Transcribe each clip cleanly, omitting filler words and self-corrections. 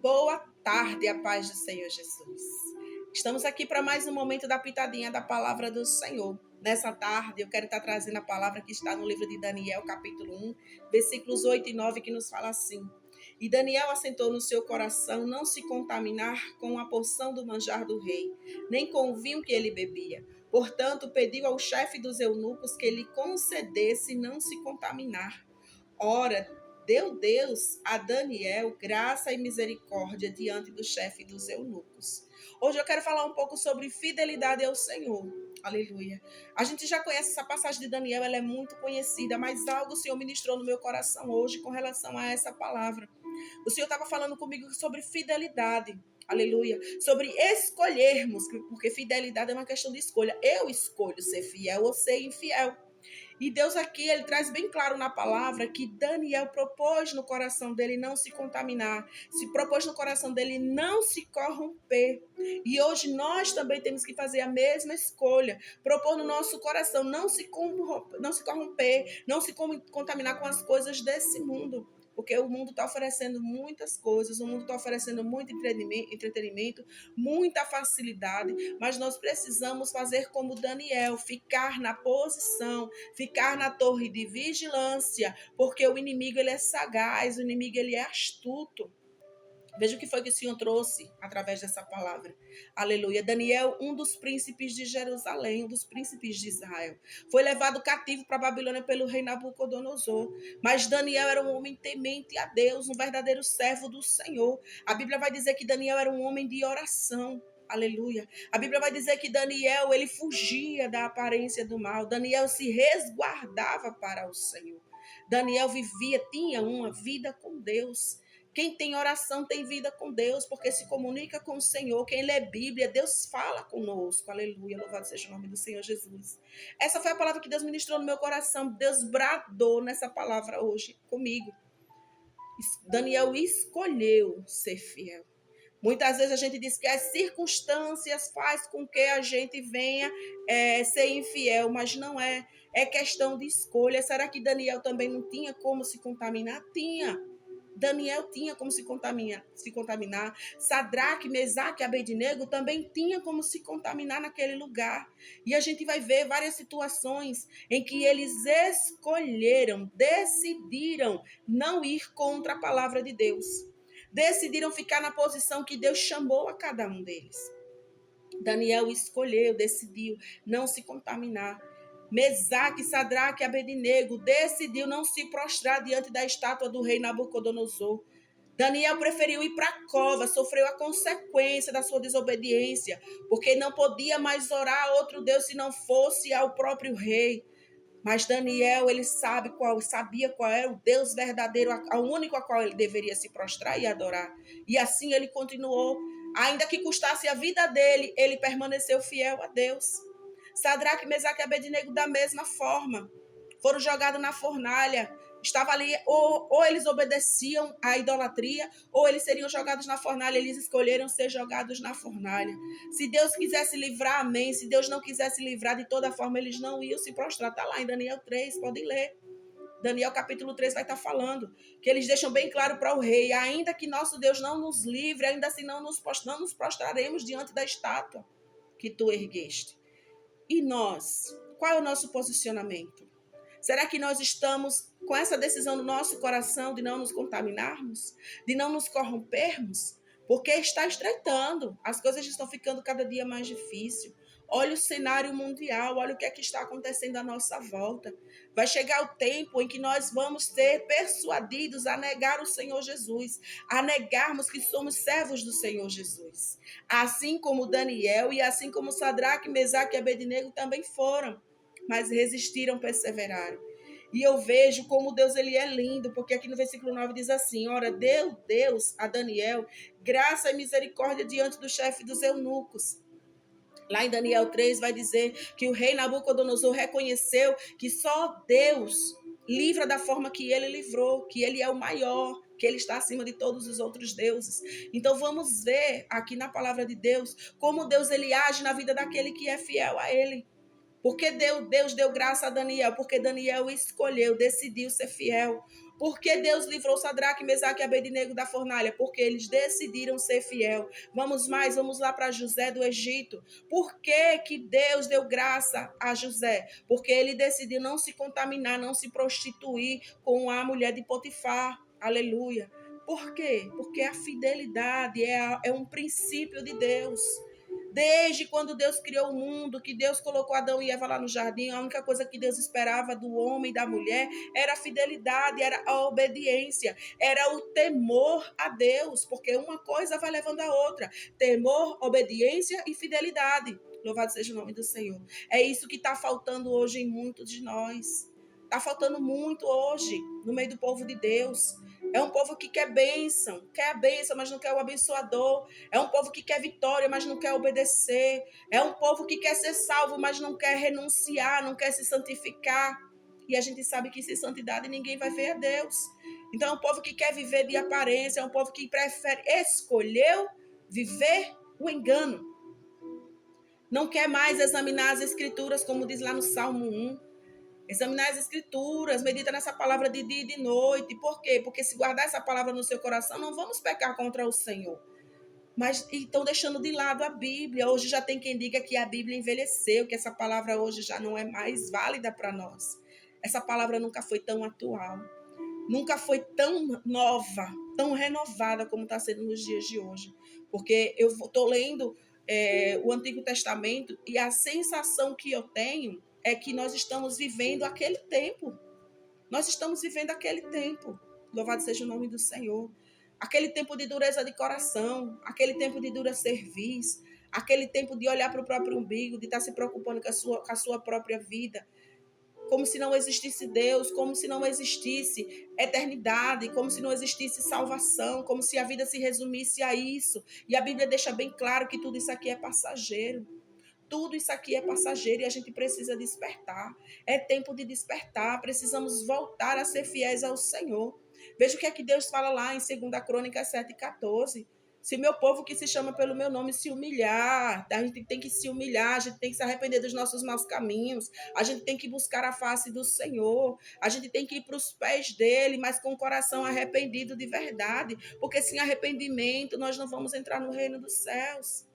Boa tarde, a paz do Senhor Jesus. Estamos aqui para mais um momento da pitadinha da palavra do Senhor. Nessa tarde, eu quero estar trazendo a palavra que está no livro de Daniel, capítulo 1, versículos 8 e 9, que nos fala assim: E Daniel assentou no seu coração não se contaminar com a porção do manjar do rei, nem com o vinho que ele bebia. Portanto, pediu ao chefe dos eunucos que lhe concedesse não se contaminar. Ora, deu Deus a Daniel graça e misericórdia diante do chefe dos eunucos. Hoje eu quero falar um pouco sobre fidelidade ao Senhor. Aleluia. A gente já conhece essa passagem de Daniel, ela é muito conhecida, mas algo o Senhor ministrou no meu coração hoje com relação a essa palavra. O Senhor estava falando comigo sobre fidelidade. Aleluia. Sobre escolhermos, porque fidelidade é uma questão de escolha. Eu escolho ser fiel ou ser infiel. E Deus aqui, ele traz bem claro na palavra que Daniel propôs no coração dele não se contaminar, se propôs no coração dele não se corromper. E hoje nós também temos que fazer a mesma escolha, propor no nosso coração não se corromper, não se contaminar com as coisas desse mundo. Porque o mundo está oferecendo muitas coisas, o mundo está oferecendo muito entretenimento, muita facilidade, mas nós precisamos fazer como Daniel, ficar na posição, ficar na torre de vigilância, porque o inimigo ele é sagaz, o inimigo ele é astuto. Veja o que foi que o Senhor trouxe através dessa palavra. Aleluia. Daniel, um dos príncipes de Jerusalém, um dos príncipes de Israel, foi levado cativo para a Babilônia pelo rei Nabucodonosor. Mas Daniel era um homem temente a Deus, um verdadeiro servo do Senhor. A Bíblia vai dizer que Daniel era um homem de oração. Aleluia. A Bíblia vai dizer que Daniel, ele fugia da aparência do mal. Daniel se resguardava para o Senhor. Daniel tinha uma vida com Deus. Quem tem oração tem vida com Deus, porque se comunica com o Senhor. Quem lê Bíblia, Deus fala conosco. Aleluia, louvado seja o nome do Senhor Jesus. Essa foi a palavra que Deus ministrou no meu coração. Deus bradou nessa palavra hoje comigo. Daniel escolheu ser fiel. Muitas vezes a gente diz que as circunstâncias fazem com que a gente venha ser infiel, mas não é. É questão de escolha. Será que Daniel também não tinha como se contaminar? Tinha. Daniel tinha como se contaminar. Sadraque, Mesaque e Abednego também tinha como se contaminar naquele lugar. E a gente vai ver várias situações em que eles decidiram não ir contra a palavra de Deus. Decidiram ficar na posição que Deus chamou a cada um deles. Daniel escolheu, decidiu não se contaminar. Mesaque, Sadraque e Abednego decidiu não se prostrar diante da estátua do rei Nabucodonosor. Daniel preferiu ir para a cova, sofreu a consequência da sua desobediência, porque não podia mais orar a outro Deus se não fosse ao próprio rei. Mas Daniel, ele sabia qual era o Deus verdadeiro, o único a qual ele deveria se prostrar e adorar. E assim ele continuou. Ainda que custasse a vida dele, ele permaneceu fiel a Deus. Sadraque, Mesaque e Abednego da mesma forma. Foram jogados na fornalha. Estava ali, ou eles obedeciam à idolatria, ou eles seriam jogados na fornalha. Eles escolheram ser jogados na fornalha. Se Deus quisesse livrar, amém. Se Deus não quisesse livrar, de toda forma, eles não iam se prostrar. Está lá em Daniel 3, podem ler. Daniel capítulo 3 vai estar falando, que eles deixam bem claro para o rei, ainda que nosso Deus não nos livre, ainda assim não nos prostraremos diante da estátua que tu ergueste. E nós? Qual é o nosso posicionamento? Será que nós estamos com essa decisão no nosso coração de não nos contaminarmos? De não nos corrompermos? Porque está estreitando. As coisas estão ficando cada dia mais difíceis. Olha o cenário mundial, olha o que é que está acontecendo à nossa volta. Vai chegar o tempo em que nós vamos ser persuadidos a negar o Senhor Jesus, a negarmos que somos servos do Senhor Jesus. Assim como Daniel e assim como Sadraque, Mesaque e Abednego também foram, mas resistiram, perseveraram. E eu vejo como Deus ele é lindo, porque aqui no versículo 9 diz assim: ora, deu Deus a Daniel graça e misericórdia diante do chefe dos eunucos. Lá em Daniel 3 vai dizer que o rei Nabucodonosor reconheceu que só Deus livra da forma que ele livrou, que ele é o maior, que ele está acima de todos os outros deuses. Então vamos ver aqui na palavra de Deus como Deus ele age na vida daquele que é fiel a ele. Porque Deus deu graça a Daniel, porque Daniel escolheu, decidiu ser fiel. Por que Deus livrou Sadraque, Mesaque e Abednego da fornalha? Porque eles decidiram ser fiel. Vamos lá para José do Egito. Por que Deus deu graça a José? Porque ele decidiu não se contaminar, não se prostituir com a mulher de Potifar. Aleluia. Por quê? Porque a fidelidade é um princípio de Deus. Desde quando Deus criou o mundo, que Deus colocou Adão e Eva lá no jardim, a única coisa que Deus esperava do homem e da mulher era a fidelidade, era a obediência, era o temor a Deus, porque uma coisa vai levando a outra. Temor, obediência e fidelidade. Louvado seja o nome do Senhor. É isso que está faltando hoje em muitos de nós. Está faltando muito hoje no meio do povo de Deus. É um povo que quer a bênção, mas não quer o abençoador. É um povo que quer vitória, mas não quer obedecer. É um povo que quer ser salvo, mas não quer renunciar, não quer se santificar. E a gente sabe que sem santidade ninguém vai ver a Deus. Então é um povo que quer viver de aparência, é um povo que escolheu viver o engano. Não quer mais examinar as escrituras, como diz lá no Salmo 1. Examinar as escrituras, medita nessa palavra de dia e de noite. Por quê? Porque se guardar essa palavra no seu coração, não vamos pecar contra o Senhor. Mas estão deixando de lado a Bíblia. Hoje já tem quem diga que a Bíblia envelheceu, que essa palavra hoje já não é mais válida para nós. Essa palavra nunca foi tão atual, nunca foi tão nova, tão renovada como está sendo nos dias de hoje. Porque eu estou lendo o Antigo Testamento e a sensação que eu tenho é que nós estamos vivendo aquele tempo. Nós estamos vivendo aquele tempo. Louvado seja o nome do Senhor. Aquele tempo de dureza de coração, aquele tempo de dura serviço, aquele tempo de olhar para o próprio umbigo, de estar se preocupando com a sua própria vida, como se não existisse Deus, como se não existisse eternidade, como se não existisse salvação, como se a vida se resumisse a isso. E a Bíblia deixa bem claro que tudo isso aqui é passageiro. Tudo isso aqui é passageiro e a gente precisa despertar. É tempo de despertar. Precisamos voltar a ser fiéis ao Senhor. Veja o que é que Deus fala lá em 2 Crônicas 7:14. Se o meu povo que se chama pelo meu nome se humilhar, a gente tem que se humilhar, a gente tem que se arrepender dos nossos maus caminhos, a gente tem que buscar a face do Senhor, a gente tem que ir para os pés dele, mas com o coração arrependido de verdade, porque sem arrependimento nós não vamos entrar no reino dos céus.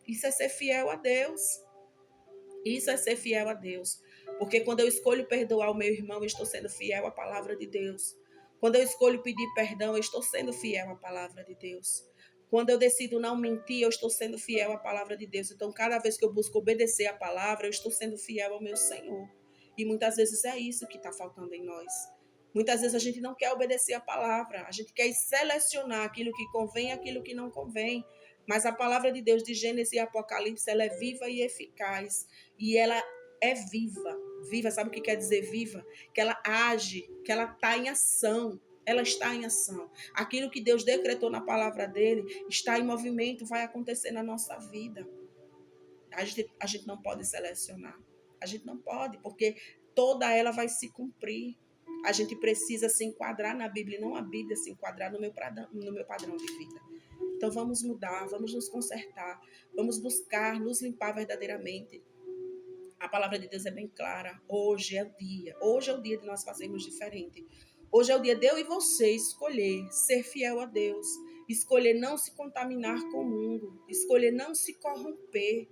Isso é ser fiel a Deus. Isso é ser fiel a Deus. Porque quando eu escolho perdoar o meu irmão, eu estou sendo fiel à palavra de Deus. Quando eu escolho pedir perdão, eu estou sendo fiel à palavra de Deus. Quando eu decido não mentir, eu estou sendo fiel à palavra de Deus. Então, cada vez que eu busco obedecer a palavra, eu estou sendo fiel ao meu Senhor. E muitas vezes é isso que está faltando em nós. Muitas vezes a gente não quer obedecer a palavra. A gente quer selecionar aquilo que convém e aquilo que não convém. Mas a palavra de Deus de Gênesis e Apocalipse, ela é viva e eficaz. E ela é viva. Viva, sabe o que quer dizer viva? Que ela age, que ela está em ação. Ela está em ação. Aquilo que Deus decretou na palavra dele está em movimento, vai acontecer na nossa vida. A gente não pode selecionar. A gente não pode, porque toda ela vai se cumprir. A gente precisa se enquadrar na Bíblia, e não a Bíblia se enquadrar no meu padrão de vida. Então vamos mudar, vamos nos consertar, vamos buscar nos limpar verdadeiramente. A palavra de Deus é bem clara. Hoje é o dia de nós fazermos diferente. Hoje é o dia de eu e você escolher ser fiel a Deus, escolher não se contaminar com o mundo, escolher não se corromper.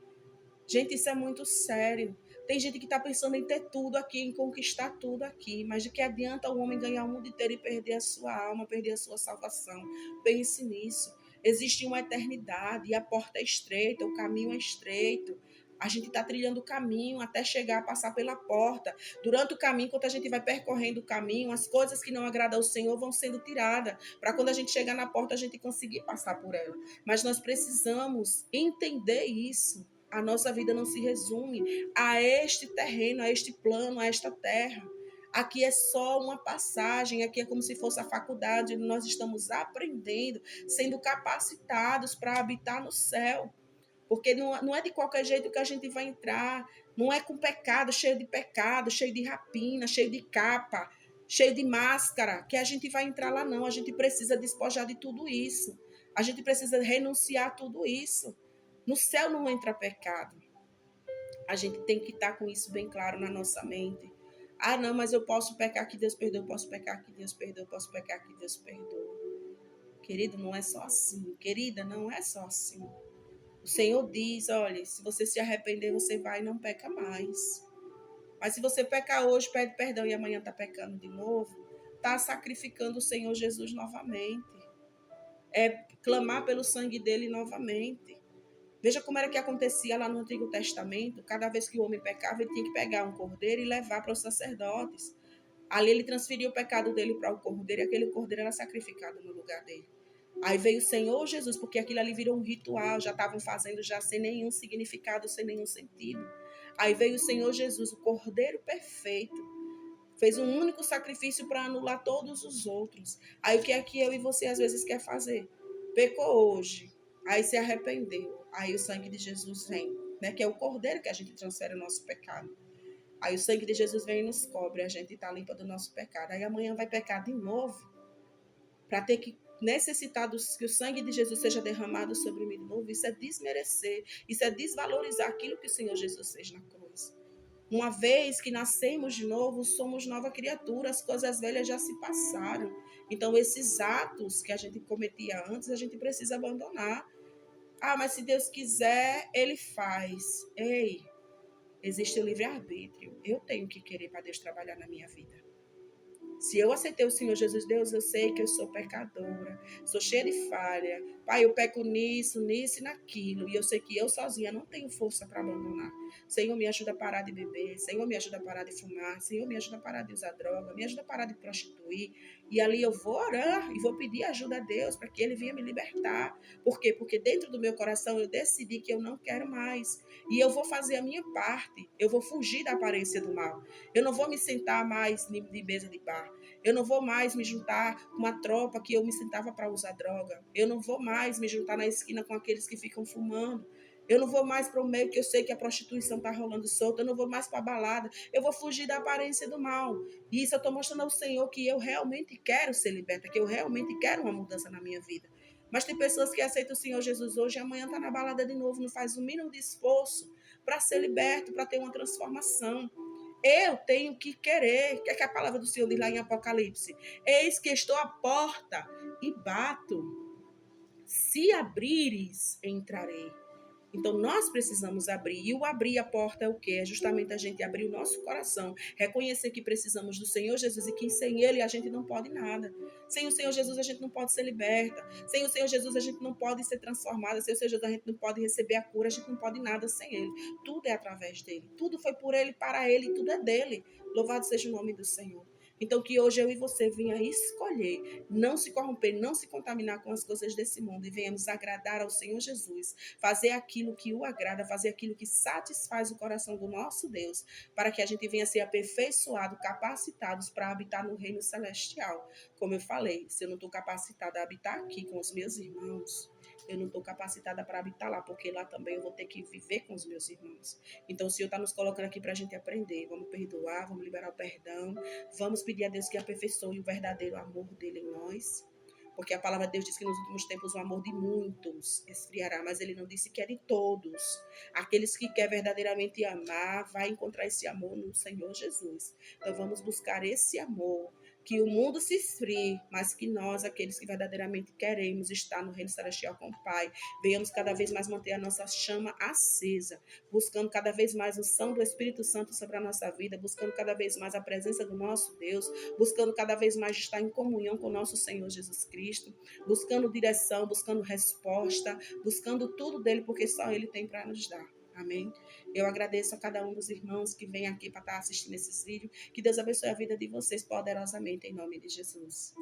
Gente, isso é muito sério. Tem gente que está pensando em ter tudo aqui, em conquistar tudo aqui, mas de que adianta o homem ganhar o mundo inteiro e perder a sua alma, perder a sua salvação? Pense nisso. Existe uma eternidade e a porta é estreita, o caminho é estreito. A gente está trilhando o caminho até chegar a passar pela porta. Durante o caminho, enquanto a gente vai percorrendo o caminho, as coisas que não agradam ao Senhor vão sendo tiradas, para quando a gente chegar na porta, a gente conseguir passar por ela. Mas nós precisamos entender isso. A nossa vida não se resume a este terreno, a este plano, a esta terra. Aqui é só uma passagem, aqui é como se fosse a faculdade, onde nós estamos aprendendo, sendo capacitados para habitar no céu. Porque não é de qualquer jeito que a gente vai entrar, não é com pecado, cheio de rapina, cheio de capa, cheio de máscara, que a gente vai entrar lá, não. A gente precisa despojar de tudo isso. A gente precisa renunciar a tudo isso. No céu não entra pecado. A gente tem que estar com isso bem claro na nossa mente. Ah, não, mas eu posso pecar que Deus perdoa, eu posso pecar que Deus perdoa, eu posso pecar que Deus perdoa. Querido, não é só assim. Querida, não é só assim. O Senhor diz, olha, se você se arrepender, você vai e não peca mais. Mas se você pecar hoje, pede perdão e amanhã está pecando de novo, está sacrificando o Senhor Jesus novamente. É clamar pelo sangue dele novamente. Veja como era que acontecia lá no Antigo Testamento. Cada vez que o homem pecava, ele tinha que pegar um cordeiro e levar para os sacerdotes. Ali ele transferia o pecado dele para o cordeiro e aquele cordeiro era sacrificado no lugar dele. Aí veio o Senhor Jesus, porque aquilo ali virou um ritual, já estavam fazendo já sem nenhum significado, sem nenhum sentido. Aí veio o Senhor Jesus, o cordeiro perfeito, fez um único sacrifício para anular todos os outros. Aí o que é que eu e você às vezes quer fazer? Pecou hoje, aí se arrependeu, aí o sangue de Jesus vem, né? Que é o cordeiro que a gente transfere o nosso pecado. Aí o sangue de Jesus vem e nos cobre, a gente está limpa do nosso pecado. Aí amanhã vai pecar de novo, para ter que necessitar que o sangue de Jesus seja derramado sobre mim de novo. Isso é desmerecer, isso é desvalorizar aquilo que o Senhor Jesus fez na cruz. Uma vez que nascemos de novo, somos nova criatura, as coisas velhas já se passaram. Então, esses atos que a gente cometia antes, a gente precisa abandonar. Ah, mas se Deus quiser, Ele faz. Ei, existe o livre-arbítrio. Eu tenho que querer para Deus trabalhar na minha vida. Se eu aceitei o Senhor Jesus, Deus, eu sei que eu sou pecadora, sou cheia de falha. Pai, eu peco nisso, nisso e naquilo. E eu sei que eu sozinha não tenho força para abandonar. Senhor, me ajuda a parar de beber. Senhor, me ajuda a parar de fumar. Senhor, me ajuda a parar de usar droga. Me ajuda a parar de prostituir. E ali eu vou orar e vou pedir ajuda a Deus para que Ele venha me libertar. Por quê? Porque dentro do meu coração eu decidi que eu não quero mais. E eu vou fazer a minha parte. Eu vou fugir da aparência do mal. Eu não vou me sentar mais de mesa de bar. Eu não vou mais me juntar com uma tropa que eu me sentava para usar droga. Eu não vou mais me juntar na esquina com aqueles que ficam fumando. Eu não vou mais para o meio que eu sei que a prostituição está rolando solta. Eu não vou mais para a balada. Eu vou fugir da aparência do mal. E isso eu estou mostrando ao Senhor que eu realmente quero ser liberta, que eu realmente quero uma mudança na minha vida. Mas tem pessoas que aceitam o Senhor Jesus hoje e amanhã está na balada de novo, não faz o mínimo de esforço para ser liberto, para ter uma transformação. Eu tenho que querer. O que é que a palavra do Senhor diz lá em Apocalipse? Eis que estou à porta e bato. Se abrires, entrarei. Então, nós precisamos abrir. E o abrir a porta é o quê? É justamente a gente abrir o nosso coração, reconhecer que precisamos do Senhor Jesus e que sem Ele a gente não pode nada. Sem o Senhor Jesus a gente não pode ser liberta. Sem o Senhor Jesus a gente não pode ser transformada. Sem o Senhor Jesus a gente não pode receber a cura. A gente não pode nada sem Ele. Tudo é através dEle. Tudo foi por Ele, para Ele, e tudo é dEle. Louvado seja o nome do Senhor. Então, que hoje eu e você venha escolher, não se corromper, não se contaminar com as coisas desse mundo e venhamos agradar ao Senhor Jesus, fazer aquilo que o agrada, fazer aquilo que satisfaz o coração do nosso Deus, para que a gente venha ser aperfeiçoado, capacitados para habitar no reino celestial. Como eu falei, se eu não estou capacitada a habitar aqui com os meus irmãos, eu não estou capacitada para habitar lá, porque lá também eu vou ter que viver com os meus irmãos. Então, o Senhor está nos colocando aqui para a gente aprender. Vamos perdoar, vamos liberar o perdão, vamos pedir a Deus que aperfeiçoe o verdadeiro amor dele em nós. Porque a palavra de Deus diz que nos últimos tempos o amor de muitos esfriará, mas ele não disse que é de todos. Aqueles que quer verdadeiramente amar, vai encontrar esse amor no Senhor Jesus. Então vamos buscar esse amor, que o mundo se esfrie, mas que nós, aqueles que verdadeiramente queremos estar no reino celestial com o Pai, venhamos cada vez mais manter a nossa chama acesa, buscando cada vez mais o som do Espírito Santo sobre a nossa vida, buscando cada vez mais a presença do nosso Deus, buscando cada vez mais estar em comunhão com o nosso Senhor Jesus Cristo, buscando direção, buscando resposta, buscando tudo dele, porque só ele tem para nos dar. Amém? Eu agradeço a cada um dos irmãos que vem aqui para estar assistindo esses vídeos. Que Deus abençoe a vida de vocês poderosamente, em nome de Jesus.